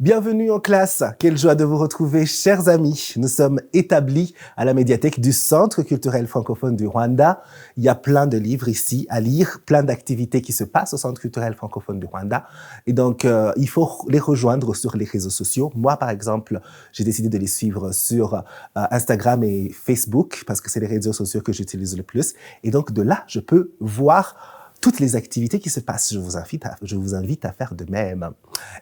Bienvenue en classe, quelle joie de vous retrouver chers amis. Nous sommes établis à la médiathèque du Centre culturel francophone du Rwanda. Il y a plein de livres ici à lire, plein d'activités qui se passent au Centre culturel francophone du Rwanda. Et donc, il faut les rejoindre sur les réseaux sociaux. Moi, par exemple, j'ai décidé de les suivre sur Instagram et Facebook parce que c'est les réseaux sociaux que j'utilise le plus. Et donc, de là, je peux voir toutes les activités qui se passent. Je vous invite à faire de même.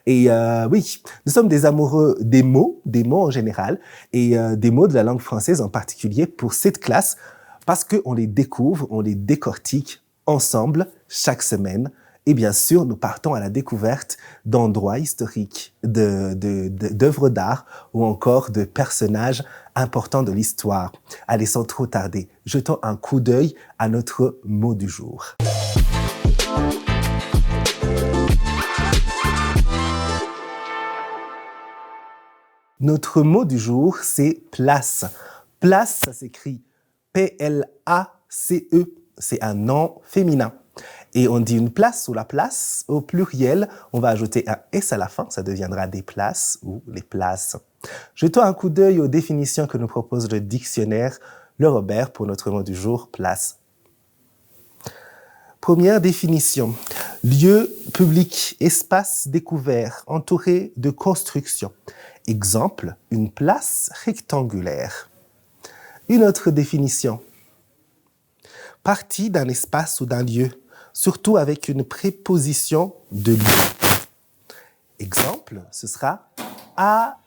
Et oui, nous sommes des amoureux des mots en général, et des mots de la langue française en particulier pour cette classe, parce qu'on les découvre, on les décortique ensemble chaque semaine. Et bien sûr, nous partons à la découverte d'endroits historiques, d'œuvres d'art ou encore de personnages importants de l'histoire. Allez, sans trop tarder, jetons un coup d'œil à notre mot du jour. Notre mot du jour, c'est place. Place, ça s'écrit P-L-A-C-E. C'est un nom féminin. Et on dit une place ou la place. Au pluriel, on va ajouter un S à la fin. Ça deviendra des places ou les places. Jetons un coup d'œil aux définitions que nous propose le dictionnaire Le Robert pour notre mot du jour, place. Première définition. Lieu public, espace découvert, entouré de constructions. Exemple, une place rectangulaire. Une autre définition. Partie d'un espace ou d'un lieu, surtout avec une préposition de lieu. Exemple, ce sera à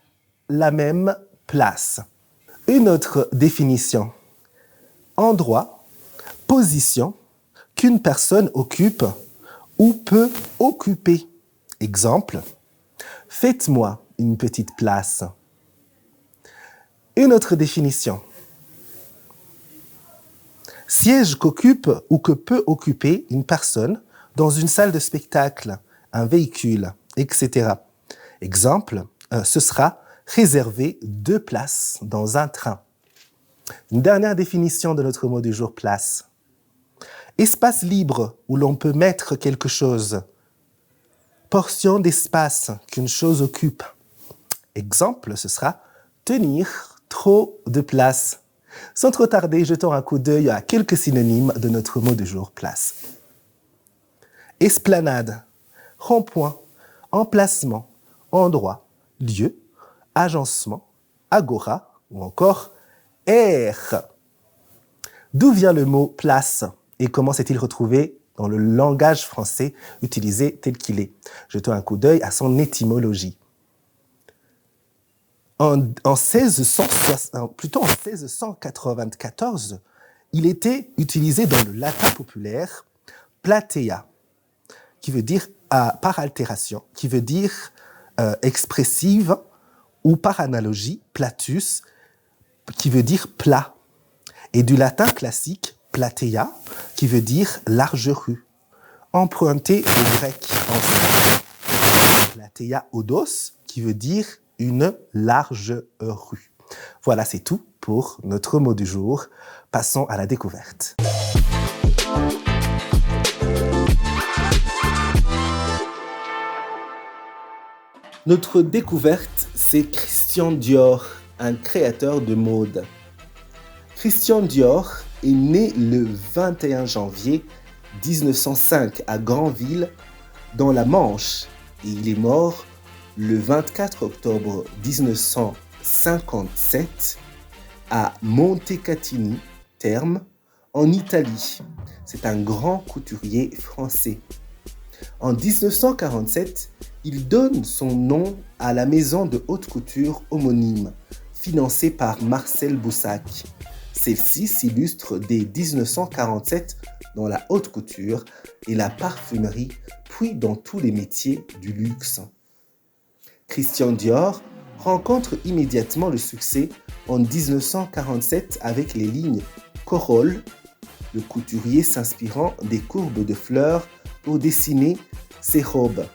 la même place. Une autre définition. Endroit, position qu'une personne occupe ou peut occuper. Exemple, faites-moi une petite place. Une autre définition. Siège qu'occupe ou que peut occuper une personne dans une salle de spectacle, un véhicule, etc. Exemple, ce sera réserver 2 places dans un train. Une dernière définition de notre mot du jour, place. Espace libre où l'on peut mettre quelque chose. Portion d'espace qu'une chose occupe. Exemple, ce sera tenir trop de place. Sans trop tarder, jetons un coup d'œil à quelques synonymes de notre mot du jour, place. Esplanade, rond-point, emplacement, endroit, lieu, agencement, agora ou encore aire. D'où vient le mot place et comment s'est-il retrouvé dans le langage français utilisé tel qu'il est? Jetons un coup d'œil à son étymologie. En 1694, il était utilisé dans le latin populaire platea, qui veut dire par altération, qui veut dire expressive, ou par analogie platus, qui veut dire plat, et du latin classique platea, qui veut dire large rue, emprunté au grec ancien, platea odos, qui veut dire une large rue. Voilà, c'est tout pour notre mot du jour. Passons à la découverte. Notre découverte, c'est Christian Dior, un créateur de mode. Christian Dior est né le 21 janvier 1905 à Granville, dans la Manche, et il est mort le 24 octobre 1957 à Montecatini Terme, en Italie. C'est un grand couturier français. En 1947, il donne son nom à la maison de haute couture homonyme, financée par Marcel Boussac. Celle-ci s'illustre dès 1947 dans la haute couture et la parfumerie, puis dans tous les métiers du luxe. Christian Dior rencontre immédiatement le succès en 1947 avec les lignes Corolle, le couturier s'inspirant des courbes de fleurs pour dessiner ses robes,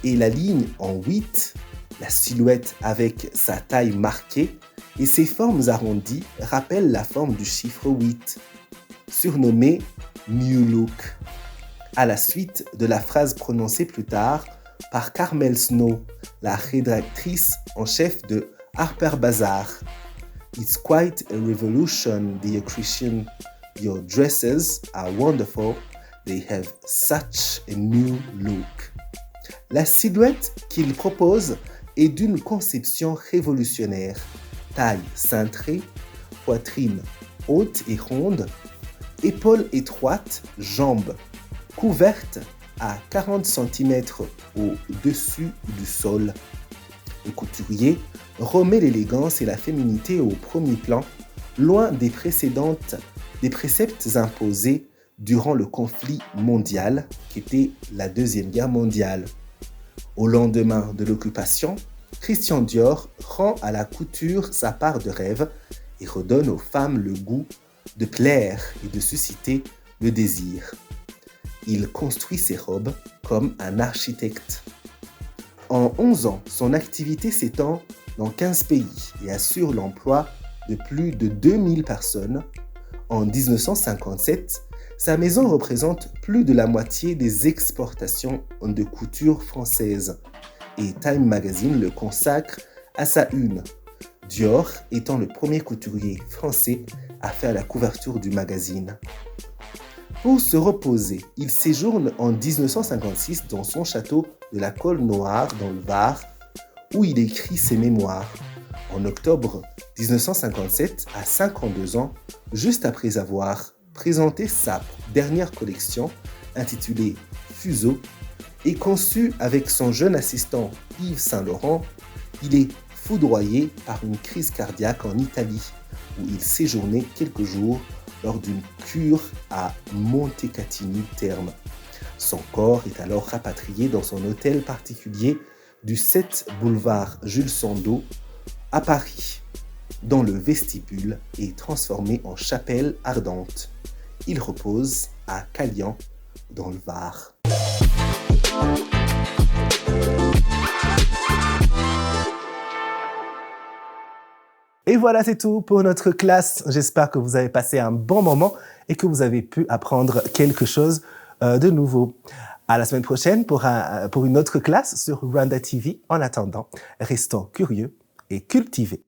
et la ligne en 8, la silhouette avec sa taille marquée et ses formes arrondies rappellent la forme du chiffre 8, surnommé New Look, à la suite de la phrase prononcée plus tard par Carmel Snow, la rédactrice en chef de Harper Bazaar. It's quite a revolution, dear Christian. Your dresses are wonderful. They have such a new look. La silhouette qu'il propose est d'une conception révolutionnaire. Taille cintrée, poitrine haute et ronde, épaules étroites, jambes couvertes à 40 cm au-dessus du sol. Le couturier remet l'élégance et la féminité au premier plan, loin des préceptes imposés durant le conflit mondial, qui était la Deuxième Guerre mondiale. Au lendemain de l'occupation, Christian Dior rend à la couture sa part de rêve et redonne aux femmes le goût de plaire et de susciter le désir. Il construit ses robes comme un architecte. En 11 ans, son activité s'étend dans 15 pays et assure l'emploi de plus de 2000 personnes. En 1957, sa maison représente plus de la moitié des exportations de couture françaises et Time Magazine le consacre à sa une, Dior étant le premier couturier français à faire la couverture du magazine. Pour se reposer, il séjourne en 1956 dans son château de la Colle-Noire dans le Var, où il écrit ses mémoires. En octobre 1957, à 52 ans, juste après avoir présenté sa dernière collection, intitulée Fuseau, et conçue avec son jeune assistant Yves Saint-Laurent, il est foudroyé par une crise cardiaque en Italie, où il séjournait quelques jours lors d'une cure à Montecatini Terme. Son corps est alors rapatrié dans son hôtel particulier du 7 boulevard Jules Sandeau à Paris, dont le vestibule est transformé en chapelle ardente. Il repose à Calian, dans le Var. Et voilà, c'est tout pour notre classe. J'espère que vous avez passé un bon moment et que vous avez pu apprendre quelque chose de nouveau. À la semaine prochaine pour une autre classe sur Rwanda TV. En attendant, restons curieux et cultivés.